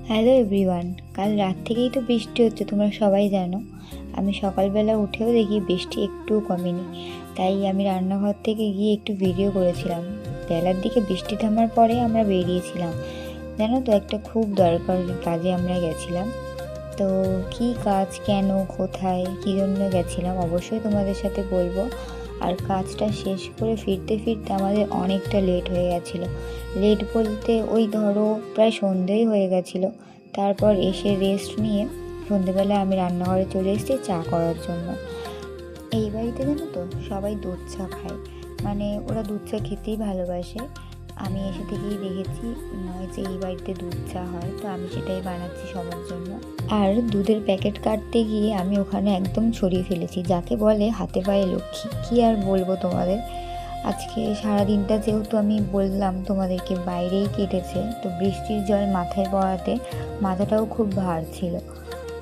Hello everyone, কাল রাত থেকেই তো বৃষ্টি হচ্ছে, তোমরা সবাই জানো। আমি সকালবেলা উঠেও দেখি বৃষ্টি একটুও কমেনি, তাই আমি রান্নাঘর থেকে গিয়ে একটু ভিডিও করেছিলাম। বেলার দিকে বৃষ্টি থামার পরে আমরা বেরিয়েছিলাম, জানো তো, একটা খুব দরকারি কাজে আমরা গেছিলাম। তো কি কাজ, কেন, কোথায়, কী জন্য গেছিলাম অবশ্যই তোমাদের সাথে বলবো। আর কাজটা শেষ করে ফিরতে ফিরতে আমাদের অনেকটা লেট হয়ে গেছিলো। লেট বলতে ওই ধরো প্রায় সন্ধেই হয়ে গেছিলো। তারপর এসে রেস্ট নিয়ে সন্ধেবেলায় আমি রান্নাঘরে চলে এসেছি চা করার জন্য। এই বাড়িতে জানো তো সবাই দুধ চা খায়, মানে ওরা দুধ চা খেতেই ভালোবাসে। আমি এসে থেকেই দেখেছি যে এই বাড়িতে দুধ চা হয়, তো আমি সেটাই বানাচ্ছি সবার জন্য। আর দুধের প্যাকেট কাটতে গিয়ে আমি ওখানে একদম ছড়িয়ে ফেলেছি, যাকে বলে হাতে পায়ে লক্ষ্মী। কী আর বলবো তোমাদের, আজকে সারাদিনটা যেহেতু আমি বললাম তোমাদেরকে বাইরেই কেটেছে, তো বৃষ্টির জল মাথায় পড়াতে মাথাটাও খুব ভার ছিল।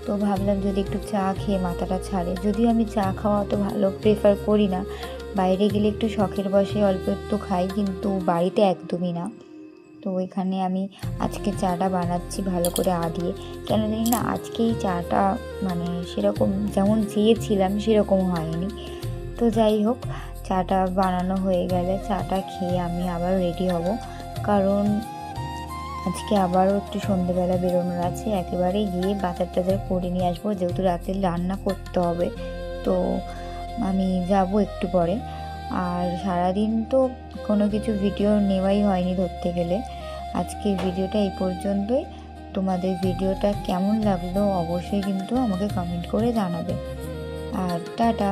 তো ভাবলাম যদি একটু চা খেয়ে মাথাটা ছাড়ে, যদিও আমি চা খাওয়া অত ভালো প্রেফার করি না, বাইরে গেলে একটু শখের বশে অল্প একটু খাই, কিন্তু বাড়িতে একদমই না। তো ওইখানে আমি আজকে চাটা বানাচ্ছি ভালো করে দিয়ে। কেন জানি না আজকে এই চাটা মানে সেরকম যেমন চেয়েছিলাম সেরকম হয়নি। তো যাই হোক, চাটা বানানো হয়ে গেলে চাটা খেয়ে আমি আবার রেডি হব, কারণ আজকে আবারও একটু সন্ধেবেলা বেরোনোর আছে। একেবারে গিয়ে বাজার টাজার করে নিয়ে আসবো, যেহেতু রাতে রান্না করতে হবে। তো আমি যাব একটু পরে। আর সারাদিন তো কোনো কিছু ভিডিও নেওয়াই হয়নি ধরতে গেলে। আজকে ভিডিওটা এই পর্যন্তই। তোমাদের ভিডিওটা কেমন লাগলো অবশ্যই কিন্তু আমাকে কমেন্ট করে জানাবে। আর টাটা।